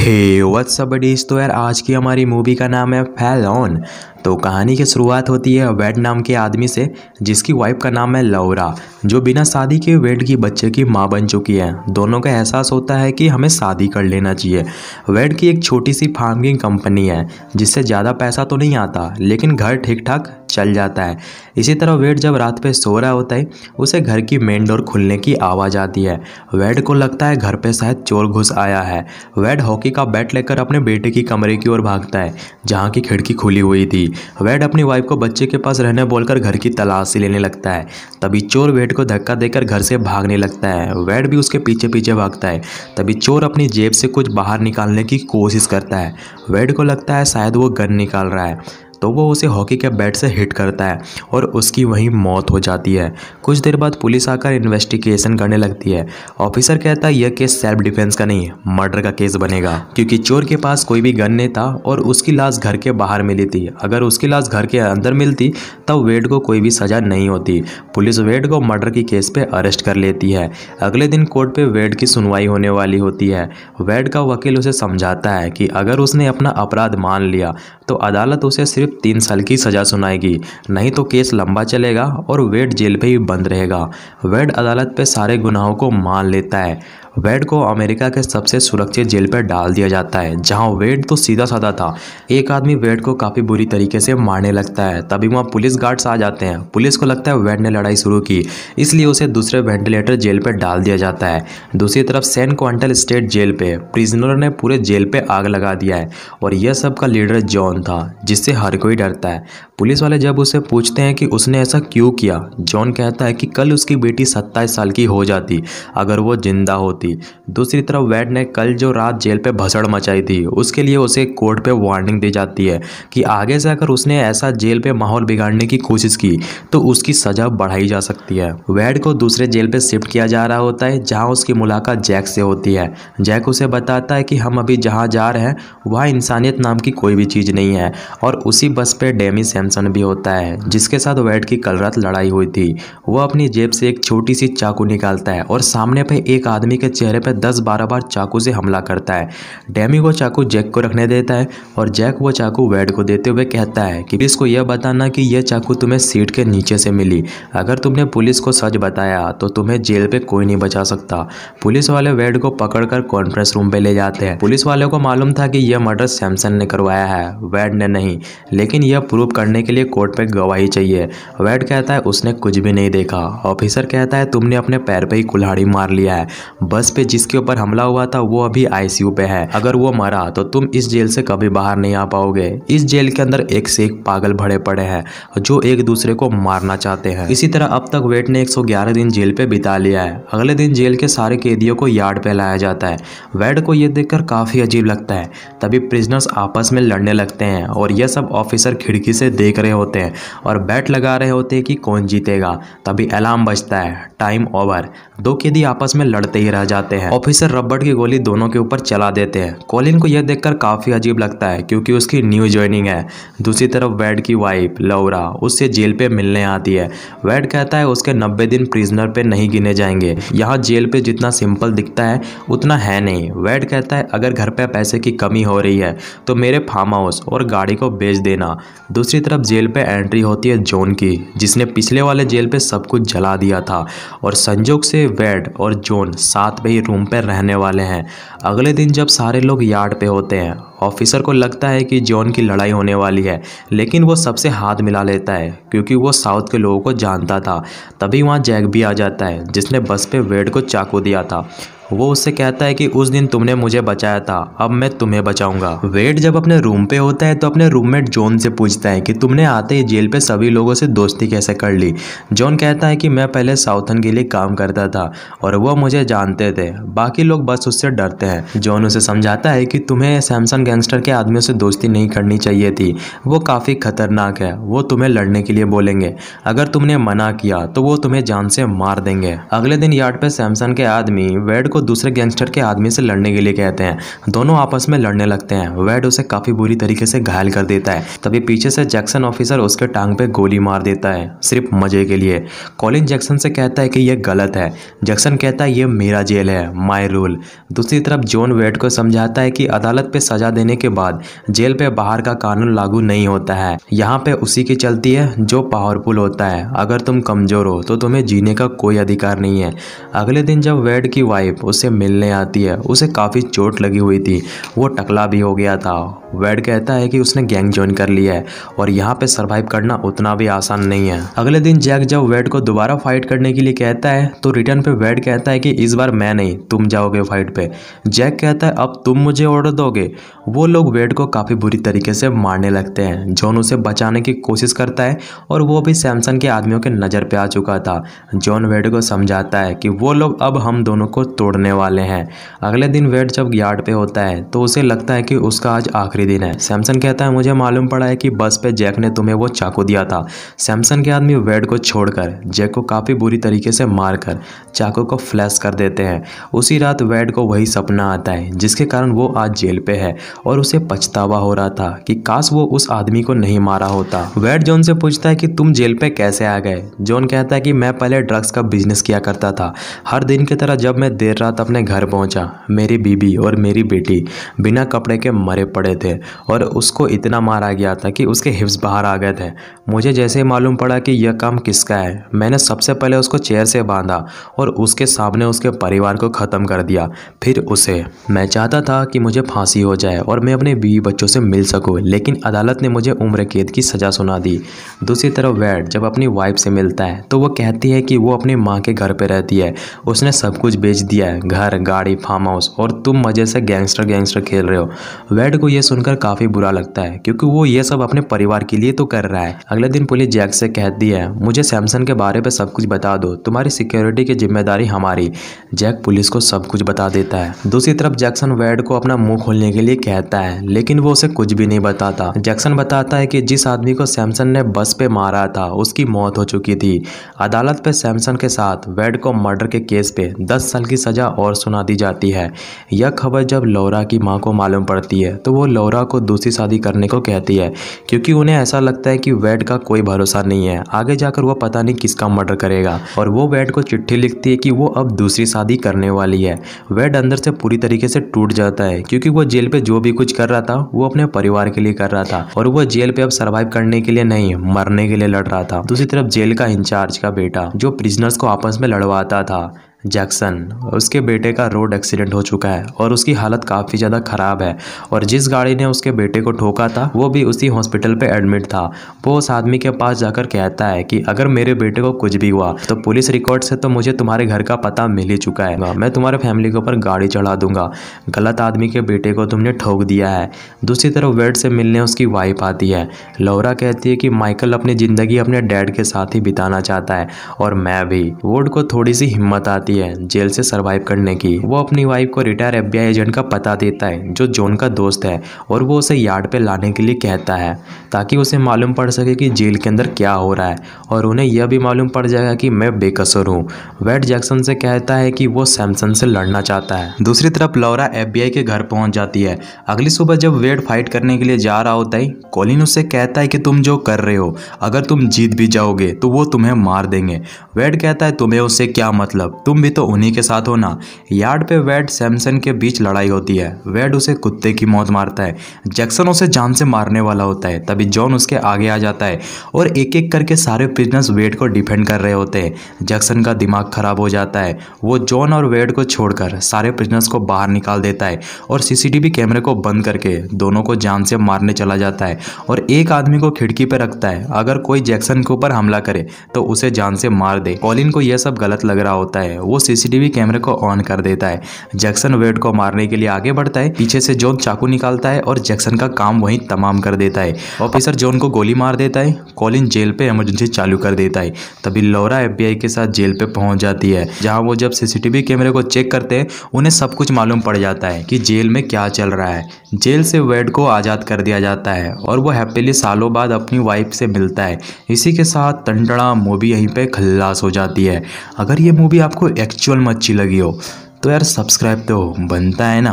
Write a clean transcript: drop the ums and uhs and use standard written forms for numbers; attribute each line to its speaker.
Speaker 1: Hey what's up buddies. तो यार आज की हमारी मूवी का नाम है फैलॉन। तो कहानी की शुरुआत होती है वेड नाम के आदमी से, जिसकी वाइफ का नाम है लौरा, जो बिना शादी के वेड की बच्चे की मां बन चुकी है। दोनों का एहसास होता है कि हमें शादी कर लेना चाहिए। वेड की एक छोटी सी फार्मिंग कंपनी है, जिससे ज़्यादा पैसा तो नहीं आता, लेकिन घर ठीक ठाक चल जाता है। इसी तरह वेड जब रात पे सो रहा होता है, उसे घर की मेन डोर खुलने की आवाज़ आती है। वेड को लगता है घर पे शायद चोर घुस आया है। वेड हॉकी का बैट लेकर अपने बेटे की कमरे की ओर भागता है, जहाँ की खिड़की खुली हुई थी। वेड अपनी वाइफ को बच्चे के पास रहने बोलकर घर की तलाशी लेने लगता है। तभी चोर वेड को धक्का देकर घर से भागने लगता है। वेड भी उसके पीछे पीछे भागता है। तभी चोर अपनी जेब से कुछ बाहर निकालने की कोशिश करता है। वेड को लगता है शायद वो गन निकाल रहा है, तो वो उसे हॉकी के बैट से हिट करता है और उसकी वहीं मौत हो जाती है। कुछ देर बाद पुलिस आकर इन्वेस्टिगेशन करने लगती है। ऑफिसर कहता है यह केस सेल्फ डिफेंस का नहीं, मर्डर का केस बनेगा, क्योंकि चोर के पास कोई भी गन नहीं था और उसकी लाश घर के बाहर मिली थी। अगर उसकी लाश घर के अंदर मिलती तब वेड को कोई भी सजा नहीं होती। पुलिस वेड को मर्डर की केस पे अरेस्ट कर लेती है। अगले दिन कोर्ट पे वेड की सुनवाई होने वाली होती है। वेड का वकील उसे समझाता है कि अगर उसने अपना अपराध मान लिया तो अदालत उसे सिर्फ 3 साल की सज़ा सुनाएगी, नहीं तो केस लंबा चलेगा और वेड जेल पे ही बंद रहेगा। वेड अदालत पे सारे गुनाहों को मान लेता है। वेड को अमेरिका के सबसे सुरक्षित जेल पर डाल दिया जाता है, जहां वेड तो सीधा साधा था। एक आदमी वेड को काफ़ी बुरी तरीके से मारने लगता है। तभी वहां पुलिस गार्ड्स आ जाते हैं। पुलिस को लगता है वेड ने लड़ाई शुरू की, इसलिए उसे दूसरे वेंटिलेटर जेल पर डाल दिया जाता है। दूसरी तरफ सैन क्वांटल स्टेट जेल पे प्रिजनर ने पूरे जेल पे आग लगा दिया है और यह सब का लीडर जॉन था, जिससे हर कोई डरता है। पुलिस वाले जब उसे पूछते हैं कि उसने ऐसा क्यों किया, जॉन कहता है कि कल उसकी बेटी 27 साल की हो जाती अगर वो जिंदा होती। दूसरी तरफ वेड ने कल जो रात जेल पे भसड़ मचाई थी, उसके लिए उसे कोर्ट पे वार्निंग दी जाती है कि आगे से अगर उसने ऐसा जेल पे माहौल बिगाड़ने की कोशिश की तो उसकी सजा बढ़ाई जा सकती है। वेड को दूसरे जेल पे शिफ्ट किया जा रहा होता है, जहां उसकी मुलाकात जैक से होती है। जैक उसे बताता है कि हम अभी जहां जा रहे हैं वहाँ इंसानियत नाम की कोई भी चीज़ नहीं है, और उसी बस पे डेमी सैमसन भी होता है, जिसके साथ वेड की कल रात लड़ाई हुई थी। वो अपनी जेब से एक छोटी सी चाकू निकालता है और सामने पे एक आदमी के चेहरे पे 10-12 बार चाकू से हमला करता है। डेमी वो चाकू जैक को रखने देता है और जैक वो चाकू वेड को देते हुए कहता है कि पुलिस को यह बताना कि यह चाकू तुम्हें सीट के नीचे से मिली। अगर तुमने पुलिस को सच बताया तो तुम्हें जेल पे कोई नहीं बचा सकता। पुलिस वाले वेड को पकड़कर कॉन्फ्रेंस रूम पे ले जाते हैं। पुलिस वालों को मालूम था कि यह मर्डर सैमसन ने करवाया है, वेड ने नहीं, लेकिन यह प्रूव करने के लिए कोर्ट पे गवाही चाहिए। वेड कहता है उसने कुछ भी नहीं देखा। ऑफिसर कहता है तुमने अपने पैर पे ही कुल्हाड़ी मार लिया है। बस पे जिसके ऊपर हमला हुआ था वो अभी आईसीयू पे है। अगर वो मरा तो तुम इस जेल से कभी बाहर नहीं आ पाओगे। इस जेल के अंदर एक से एक पागल भरे पड़े हैं जो एक दूसरे को मारना चाहते हैं। इसी तरह अब तक वेड ने 111 दिन जेल पे बिता लिया है। अगले दिन जेल के सारे कैदियों को यार्ड पे लाया जाता है। वेड को यह देखकर काफी अजीब लगता है। तभी प्रिजनर्स आपस में लड़ने लगते हैं और यह सब ऑफिसर खिड़की से देख रहे होते हैं और बैट लगा रहे होते हैं कि कौन जीतेगा। तभी अलार्म बजता है, टाइम ओवर। 2 कैदी आपस में लड़ते ही रह जाते हैं। ऑफिसर रबड़ की गोली दोनों के ऊपर चला देते हैं। कॉलिन को यह देखकर काफी अजीब लगता है, क्योंकि उसकी न्यू ज्वाइनिंग है। दूसरी तरफ वेड की वाइफ लौरा उससे जेल पे मिलने आती है। वेड कहता है उसके 90 दिन प्रिजनर पे नहीं गिने जाएंगे। यहाँ जेल पे जितना सिंपल दिखता है उतना है नहीं। वेड कहता है अगर घर पे पैसे की कमी हो रही है तो मेरे फार्म हाउस और गाड़ी को बेच देना। दूसरी तरफ जेल पे एंट्री होती है जॉन की, जिसने पिछले वाले जेल पे सब कुछ जला दिया था, और संजोग से वेड और जॉन साथ में ही रूम पे रहने वाले हैं। अगले दिन जब सारे लोग यार्ड पे होते हैं, ऑफिसर को लगता है कि जॉन की लड़ाई होने वाली है, लेकिन वो सबसे हाथ मिला लेता है क्योंकि वो साउथ के लोगों को जानता था। तभी वहाँ जैक भी आ जाता है, जिसने बस पे वेड को चाकू दिया था। वो उससे कहता है कि उस दिन तुमने मुझे बचाया था, अब मैं तुम्हें बचाऊंगा। वेड जब अपने रूम पे होता है तो अपने रूममेट जॉन से पूछता है कि तुमने आते ही जेल पे सभी लोगों से दोस्ती कैसे कर ली। जॉन कहता है कि मैं पहले साउथन के लिए काम करता था और वो मुझे जानते थे, बाकी लोग बस उससे डरते हैं। जॉन उसे समझाता है कि तुम्हें सैमसन गैंगस्टर के आदमियों से दोस्ती नहीं करनी चाहिए थी, वो काफ़ी खतरनाक है, वो तुम्हें लड़ने के लिए बोलेंगे। अगर तुमने मना किया तो वो तुम्हें जान से मार देंगे। अगले दिन यार्ड पे सैमसन के आदमी वेड को दूसरे गैंगस्टर के आदमी से लड़ने के लिए कहते हैं। दोनों आपस में लड़ने लगते हैं। वेड उसे काफ़ी बुरी तरीके से घायल कर देता है। तभी पीछे से जैक्सन ऑफिसर उसके टांग पे गोली मार देता है, सिर्फ मजे के लिए। कॉलिन जैक्सन से कहता है कि यह गलत है। जैक्सन कहता है ये मेरा जेल है, माई रूल। दूसरी तरफ जॉन वेड को समझाता है कि अदालत पे सजा देने के बाद जेल पे बाहर का कानून लागू नहीं होता है। यहाँ पे उसी की चलती है जो पावरफुल होता है। अगर तुम कमजोर हो तो तुम्हें जीने का कोई अधिकार नहीं है। अगले दिन जब वेड की वाइफ उससे मिलने आती है, उसे काफ़ी चोट लगी हुई थी, वो टकला भी हो गया था। वेड कहता है कि उसने गैंग ज्वाइन कर लिया है और यहाँ पे सरवाइव करना उतना भी आसान नहीं है। अगले दिन जैक जब वेड को दोबारा फाइट करने के लिए कहता है तो रिटर्न पे वेड कहता है कि इस बार मैं नहीं, तुम जाओगे फाइट पे। जैक कहता है अब तुम मुझे ऑर्डर दोगे। वो लोग वेड को काफ़ी बुरी तरीके से मारने लगते हैं। जॉन उसे बचाने की कोशिश करता है और वो भी सैमसन के आदमियों के नज़र पे आ चुका था। जॉन वेड को समझाता है कि वो लोग अब हम दोनों को तोड़ने वाले हैं। अगले दिन वेड जब यार्ड पे होता है तो उसे लगता है कि उसका आज आखिरी दिन है। सैमसन कहता है मुझे मालूम पड़ा है कि बस पे जैक ने तुम्हें वो चाकू दिया था। सैमसन के आदमी वेड को छोड़कर जैक को काफ़ी बुरी तरीके से मारकर चाकू को फ्लैश कर देते हैं। उसी रात वेड को वही सपना आता है जिसके कारण वो आज जेल पे है और उसे पछतावा हो रहा था कि काश वो उस आदमी को नहीं मारा होता। वेड जॉन से पूछता है कि तुम जेल पे कैसे आ गए। जॉन कहता है कि मैं पहले ड्रग्स का बिजनेस किया करता था। हर दिन की तरह जब मैं देर रात अपने घर पहुंचा, मेरी बीबी और मेरी बेटी बिना कपड़े के मरे पड़े थे और उसको इतना मारा गया था कि उसके हिप्स बाहर आ गए थे। मुझे जैसे ही मालूम पड़ा कि यह काम किसका है, मैंने सबसे पहले उसको चेयर से बांधा और उसके सामने उसके परिवार को ख़त्म कर दिया। फिर उसे मैं चाहता था कि मुझे फांसी हो जाए और मैं अपने बीवी बच्चों से मिल सकूं, लेकिन अदालत ने मुझे उम्र कैद की सज़ा सुना दी। दूसरी तरफ वेड जब अपनी वाइफ से मिलता है तो वो कहती है कि वो अपनी माँ के घर पे रहती है। उसने सब कुछ बेच दिया है, घर, गाड़ी, फार्म हाउस, और तुम मज़े से गैंगस्टर खेल रहे हो। वेड को ये सुनकर काफ़ी बुरा लगता है क्योंकि वो ये सब अपने परिवार के लिए तो कर रहा है। अगले दिन पुलिस जैक से कहती है मुझे सैमसन के बारे में सब कुछ बता दो, तुम्हारी सिक्योरिटी की जिम्मेदारी हमारी। जैक पुलिस को सब कुछ बता देता है। दूसरी तरफ जैक्सन वेड को अपना मुंह खोलने के लिए कहता है लेकिन वो उसे कुछ भी नहीं बताता। जैक्सन बताता है कि जिस आदमी को सैमसन ने बस पे मारा था उसकी मौत हो चुकी थी। अदालत पे सैमसन के साथ वेड को मर्डर के केस पे 10 साल की सजा और सुना दी जाती है। यह खबर जब लौरा की माँ को मालूम पड़ती है तो वो लौरा को दूसरी शादी करने को कहती है क्योंकि उन्हें ऐसा लगता है कि वेड का कोई भरोसा नहीं है, आगे जाकर वो पता नहीं किसका मर्डर करेगा। और वो वेड को चिट्ठी लिखती है कि वो अब दूसरी शादी करने वाली है। वेड अंदर से पूरी तरीके से टूट जाता है क्योंकि वो जेल पे जो भी कुछ कर रहा था वो अपने परिवार के लिए कर रहा था और वो जेल पे अब सर्वाइव करने के लिए नहीं, मरने के लिए लड़ रहा था। दूसरी तरफ जेल का इंचार्ज का बेटा जो प्रिजनर्स को आपस में लड़वाता था, जैक्सन, उसके बेटे का रोड एक्सीडेंट हो चुका है और उसकी हालत काफ़ी ज़्यादा ख़राब है और जिस गाड़ी ने उसके बेटे को ठोका था वो भी उसी हॉस्पिटल पे एडमिट था। वो उस आदमी के पास जाकर कहता है कि अगर मेरे बेटे को कुछ भी हुआ तो पुलिस रिकॉर्ड से तो मुझे तुम्हारे घर का पता मिल ही चुका है, मैं तुम्हारे फैमिली के ऊपर गाड़ी चढ़ा दूंगा। गलत आदमी के बेटे को तुमने ठोक दिया है। दूसरी तरफ वेड से मिलने उसकी वाइफ आती है। लौरा कहती है कि माइकल अपनी ज़िंदगी अपने डैड के साथ ही बिताना चाहता है और मैं भी। वोड को थोड़ी सी हिम्मत आती है जेल से सरवाइव करने की। वो अपनी वाइफ को रिटायर FBI एजेंट का पता देता है जो जॉन का दोस्त है और वो उसे यार्ड पे लाने के लिए कहता है ताकि उसे मालूम पड़ सके कि जेल के अंदर क्या हो रहा है और उन्हें यह भी मालूम पड़ जाएगा कि मैं बेकसूर हूँ। वेड जैक्सन से कहता है कि वो सैमसन से लड़ना चाहता है। दूसरी तरफ लौरा FBI के घर पहुंच जाती है। अगली सुबह जब वेड फाइट करने के लिए जा रहा होता है, कॉलिन उससे कहता है कि तुम जो कर रहे हो, अगर तुम जीत भी जाओगे तो वो तुम्हें मार देंगे। वेड कहता है तुम्हें उससे क्या मतलब, तुम भी तो उन्हीं के साथ हो ना। यार्ड पे वेड सैमसन के बीच लड़ाई होती है। वेड उसे कुत्ते की मौत मारता है। जैक्सन उसे जान से मारने वाला होता है। तभी जॉन उसके आगे आ जाता है और एक एक करके सारे प्रिजनर्स वेड को डिफेंड कर रहे होते हैं। जैक्सन का दिमाग खराब हो जाता है। वो जॉन और वेड को छोड़कर सारे प्रिजनर्स को बाहर निकाल देता है और CCTV कैमरे को बंद करके दोनों को जान से मारने चला जाता है और एक आदमी को खिड़की पे रखता है, अगर कोई जैक्सन के ऊपर हमला करे तो उसे जान से मार दे। कॉलिन को यह सब गलत लग रहा होता है। वो CCTV कैमरे को ऑन कर देता है। जैक्सन वेड को मारने के लिए आगे बढ़ता है। पीछे से जॉन चाकू निकालता है और जैक्सन का काम वहीं तमाम कर देता है। ऑफिसर जॉन को गोली मार देता है। कॉलिन जेल पे इमरजेंसी चालू कर देता है। तभी लौरा FBI के साथ जेल पे पहुंच जाती है, जहां वो जब CCTV कैमरे को चेक करते हैं उन्हें सब कुछ मालूम पड़ जाता है कि जेल में क्या चल रहा है। जेल से वेड को आज़ाद कर दिया जाता है और वो हैप्पीली सालों बाद अपनी वाइफ से मिलता है। इसी के साथ तंटड़ा मूवी यहीं पे खल्लास हो जाती है। अगर ये मूवी आपको एक्चुअल में अच्छी लगी हो तो यार सब्सक्राइब तो बनता है ना।